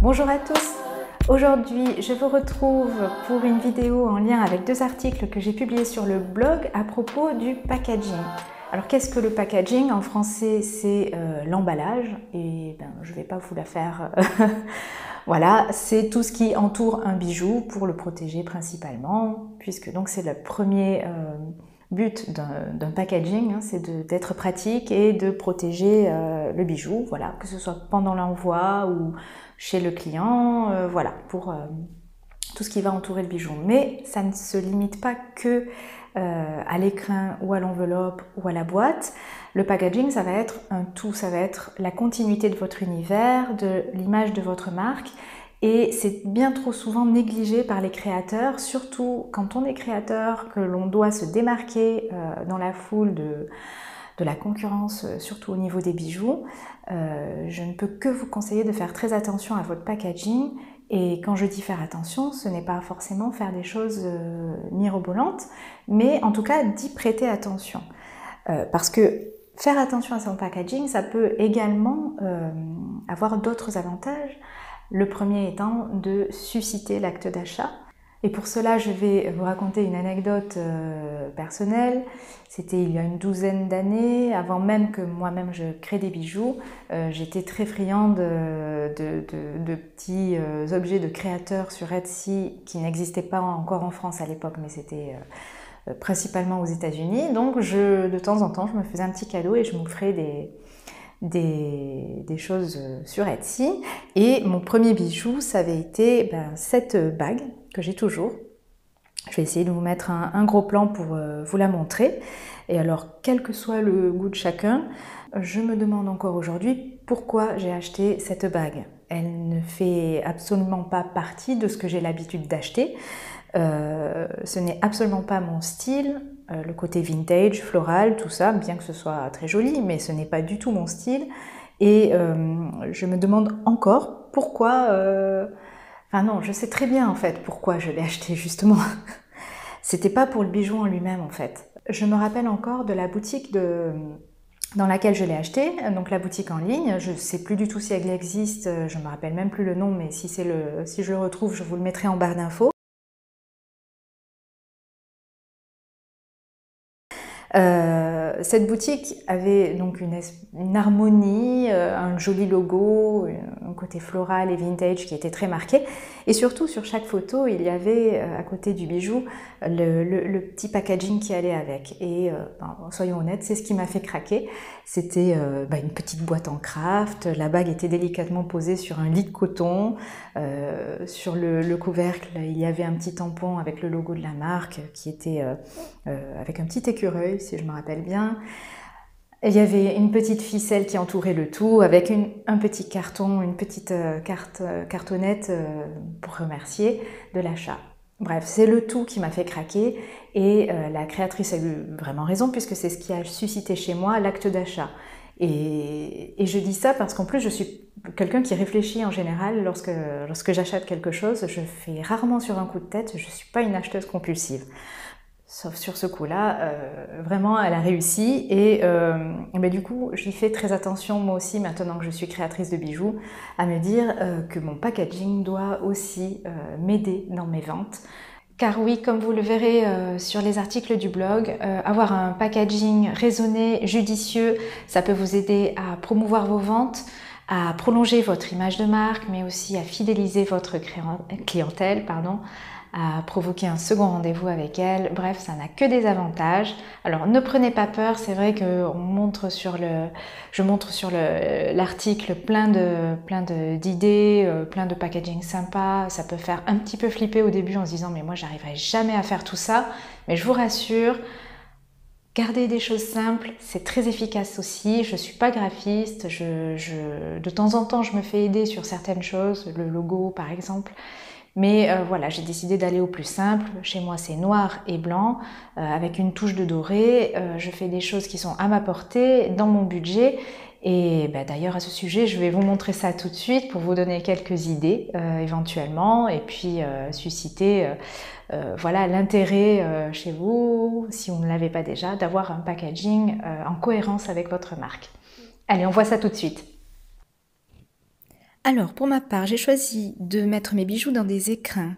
Bonjour à tous. Aujourd'hui, je vous retrouve pour une vidéo en lien avec deux articles que j'ai publiés sur le blog à propos du packaging. Alors, qu'est-ce que le packaging? En français, c'est l'emballage et je ne vais pas vous la faire. Voilà, c'est tout ce qui entoure un bijou pour le protéger principalement, puisque donc c'est le premier but d'un packaging, c'est d'être pratique et de protéger le bijou, voilà, que ce soit pendant l'envoi ou chez le client, voilà, pour tout ce qui va entourer le bijou. Mais ça ne se limite pas que à l'écrin ou à l'enveloppe ou à la boîte. Le packaging, ça va être un tout, ça va être la continuité de votre univers, de l'image de votre marque. Et c'est bien trop souvent négligé par les créateurs, surtout quand on est créateur, que l'on doit se démarquer dans la foule de la concurrence, surtout au niveau des bijoux. Je ne peux que vous conseiller de faire très attention à votre packaging. Et quand je dis faire attention, ce n'est pas forcément faire des choses mirobolantes, mais en tout cas d'y prêter attention. Parce que faire attention à son packaging, ça peut également avoir d'autres avantages. Le premier étant de susciter l'acte d'achat. Et pour cela, je vais vous raconter une anecdote personnelle. C'était il y a une douzaine d'années, avant même que moi-même je crée des bijoux. J'étais très friande de petits objets de créateurs sur Etsy qui n'existaient pas encore en France à l'époque, mais c'était principalement aux États-Unis. Donc de temps en temps, je me faisais un petit cadeau et je m'offrais des choses sur Etsy. Et mon premier bijou, ça avait été cette bague que j'ai toujours. Je vais essayer de vous mettre un gros plan pour vous la montrer. Et alors, quel que soit le goût de chacun, je me demande encore aujourd'hui pourquoi j'ai acheté cette bague. Elle ne fait absolument pas partie de ce que j'ai l'habitude d'acheter. Ce n'est absolument pas mon style, le côté vintage, floral, tout ça, bien que ce soit très joli, mais ce n'est pas du tout mon style. Et je me demande encore pourquoi... Enfin non, je sais très bien en fait pourquoi je l'ai acheté justement. C'était pas pour le bijou en lui-même en fait. Je me rappelle encore de la boutique dans laquelle je l'ai acheté, donc la boutique en ligne. Je ne sais plus du tout si elle existe, je me rappelle même plus le nom, mais si je le retrouve, je vous le mettrai en barre d'infos. Cette boutique avait donc une harmonie, un joli logo, un côté floral et vintage qui était très marqué. Et surtout, sur chaque photo, il y avait à côté du bijou le petit packaging qui allait avec. Et soyons honnêtes, c'est ce qui m'a fait craquer. C'était une petite boîte en craft. La bague était délicatement posée sur un lit de coton. Sur le couvercle, il y avait un petit tampon avec le logo de la marque qui était avec un petit écureuil, si je me rappelle bien. Il y avait une petite ficelle qui entourait le tout avec un petit carton, une petite cartonnette pour remercier de l'achat. Bref, c'est le tout qui m'a fait craquer et la créatrice a eu vraiment raison puisque c'est ce qui a suscité chez moi l'acte d'achat. Et je dis ça parce qu'en plus je suis quelqu'un qui réfléchit en général lorsque j'achète quelque chose. Je fais rarement sur un coup de tête, je ne suis pas une acheteuse compulsive. Sauf sur ce coup-là, vraiment, elle a réussi et du coup, j'y fais très attention moi aussi, maintenant que je suis créatrice de bijoux, à me dire que mon packaging doit aussi m'aider dans mes ventes. Car oui, comme vous le verrez sur les articles du blog, avoir un packaging raisonné, judicieux, ça peut vous aider à promouvoir vos ventes, à prolonger votre image de marque, mais aussi à fidéliser votre clientèle, à provoquer un second rendez-vous avec elle. Bref, ça n'a que des avantages. Alors ne prenez pas peur, c'est vrai que je montre sur l'article plein d'idées, plein de packaging sympas. Ça peut faire un petit peu flipper au début en se disant mais moi j'arriverai jamais à faire tout ça. Mais je vous rassure, gardez des choses simples, c'est très efficace aussi. Je suis pas graphiste, de temps en temps je me fais aider sur certaines choses, le logo par exemple. Mais voilà, j'ai décidé d'aller au plus simple. Chez moi, c'est noir et blanc, avec une touche de doré. Je fais des choses qui sont à ma portée, dans mon budget. Et d'ailleurs, à ce sujet, je vais vous montrer ça tout de suite pour vous donner quelques idées éventuellement. Et puis susciter voilà, l'intérêt chez vous, si vous ne l'avez pas déjà, d'avoir un packaging en cohérence avec votre marque. Allez, on voit ça tout de suite. Alors, pour ma part, j'ai choisi de mettre mes bijoux dans des écrins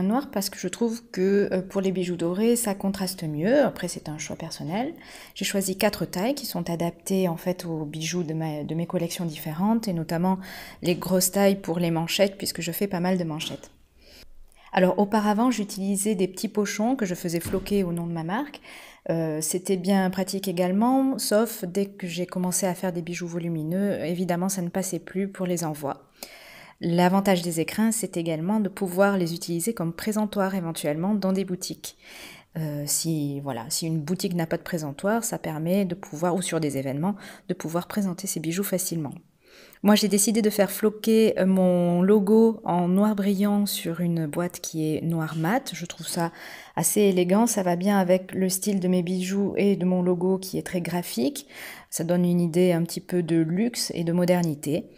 noirs parce que je trouve que pour les bijoux dorés, ça contraste mieux. Après, c'est un choix personnel. J'ai choisi 4 tailles qui sont adaptées en fait aux bijoux de mes collections différentes et notamment les grosses tailles pour les manchettes puisque je fais pas mal de manchettes. Alors auparavant, j'utilisais des petits pochons que je faisais floquer au nom de ma marque. C'était bien pratique également, sauf dès que j'ai commencé à faire des bijoux volumineux, évidemment ça ne passait plus pour les envois. L'avantage des écrins, c'est également de pouvoir les utiliser comme présentoir éventuellement dans des boutiques. Si une boutique n'a pas de présentoir, ça permet de pouvoir, ou sur des événements, de pouvoir présenter ses bijoux facilement. Moi, j'ai décidé de faire floquer mon logo en noir brillant sur une boîte qui est noir mat. Je trouve ça assez élégant, ça va bien avec le style de mes bijoux et de mon logo qui est très graphique. Ça donne une idée un petit peu de luxe et de modernité.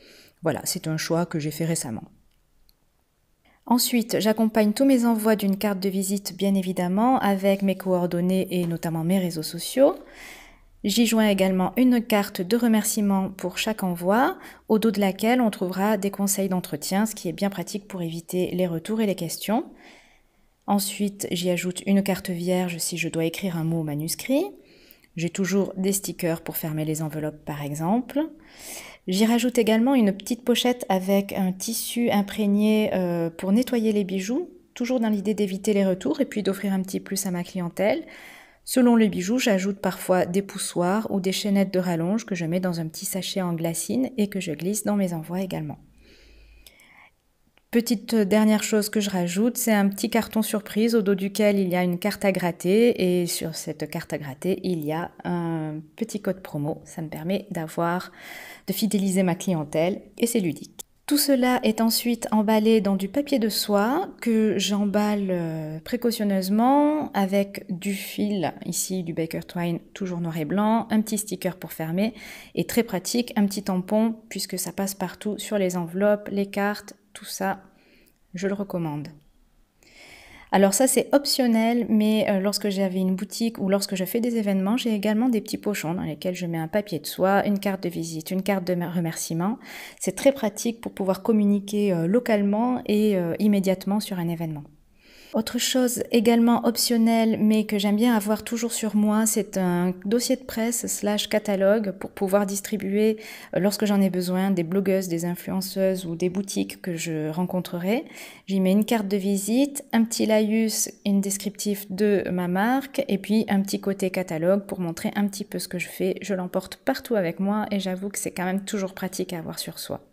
Voilà, c'est un choix que j'ai fait récemment. Ensuite, j'accompagne tous mes envois d'une carte de visite, bien évidemment, avec mes coordonnées et notamment mes réseaux sociaux. J'y joins également une carte de remerciement pour chaque envoi, au dos de laquelle on trouvera des conseils d'entretien, ce qui est bien pratique pour éviter les retours et les questions. Ensuite, j'y ajoute une carte vierge si je dois écrire un mot manuscrit. J'ai toujours des stickers pour fermer les enveloppes par exemple. J'y rajoute également une petite pochette avec un tissu imprégné pour nettoyer les bijoux, toujours dans l'idée d'éviter les retours et puis d'offrir un petit plus à ma clientèle. Selon les bijoux, j'ajoute parfois des poussoirs ou des chaînettes de rallonge que je mets dans un petit sachet en glassine et que je glisse dans mes envois également. Petite dernière chose que je rajoute, c'est un petit carton surprise au dos duquel il y a une carte à gratter et sur cette carte à gratter, il y a un petit code promo. Ça me permet de fidéliser ma clientèle et c'est ludique. Tout cela est ensuite emballé dans du papier de soie que j'emballe précautionneusement avec du fil, ici du Baker Twine, toujours noir et blanc, un petit sticker pour fermer et très pratique, un petit tampon puisque ça passe partout sur les enveloppes, les cartes, tout ça, je le recommande. Alors ça c'est optionnel, mais lorsque j'avais une boutique ou lorsque je fais des événements, j'ai également des petits pochons dans lesquels je mets un papier de soie, une carte de visite, une carte de remerciement. C'est très pratique pour pouvoir communiquer localement et immédiatement sur un événement. Autre chose également optionnelle mais que j'aime bien avoir toujours sur moi, c'est un dossier de presse / catalogue pour pouvoir distribuer lorsque j'en ai besoin des blogueuses, des influenceuses ou des boutiques que je rencontrerai. J'y mets une carte de visite, un petit laïus, une descriptif de ma marque et puis un petit côté catalogue pour montrer un petit peu ce que je fais. Je l'emporte partout avec moi et j'avoue que c'est quand même toujours pratique à avoir sur soi.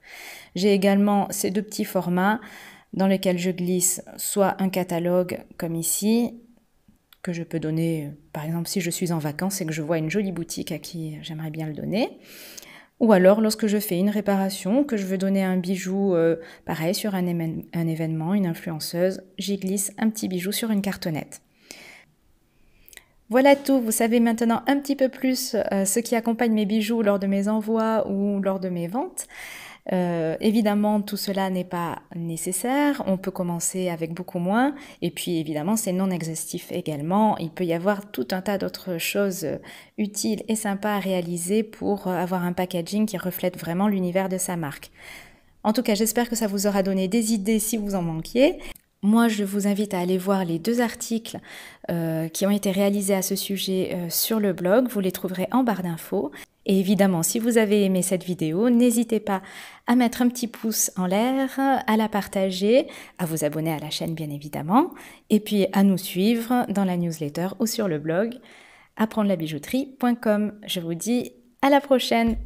J'ai également ces 2 petits formats dans lequel je glisse soit un catalogue comme ici, que je peux donner, par exemple si je suis en vacances et que je vois une jolie boutique à qui j'aimerais bien le donner, ou alors lorsque je fais une réparation, que je veux donner un bijou, pareil sur un événement, une influenceuse, j'y glisse un petit bijou sur une cartonnette. Voilà tout, vous savez maintenant un petit peu plus ce qui accompagne mes bijoux lors de mes envois ou lors de mes ventes. Évidemment, tout cela n'est pas nécessaire, on peut commencer avec beaucoup moins, et puis évidemment c'est non exhaustif également, il peut y avoir tout un tas d'autres choses utiles et sympas à réaliser pour avoir un packaging qui reflète vraiment l'univers de sa marque. En tout cas, j'espère que ça vous aura donné des idées si vous en manquiez. Moi, je vous invite à aller voir les 2 articles qui ont été réalisés à ce sujet sur le blog, vous les trouverez en barre d'infos. Et évidemment, si vous avez aimé cette vidéo, n'hésitez pas à mettre un petit pouce en l'air, à la partager, à vous abonner à la chaîne bien évidemment, et puis à nous suivre dans la newsletter ou sur le blog apprendre-la-bijouterie.com. Je vous dis à la prochaine!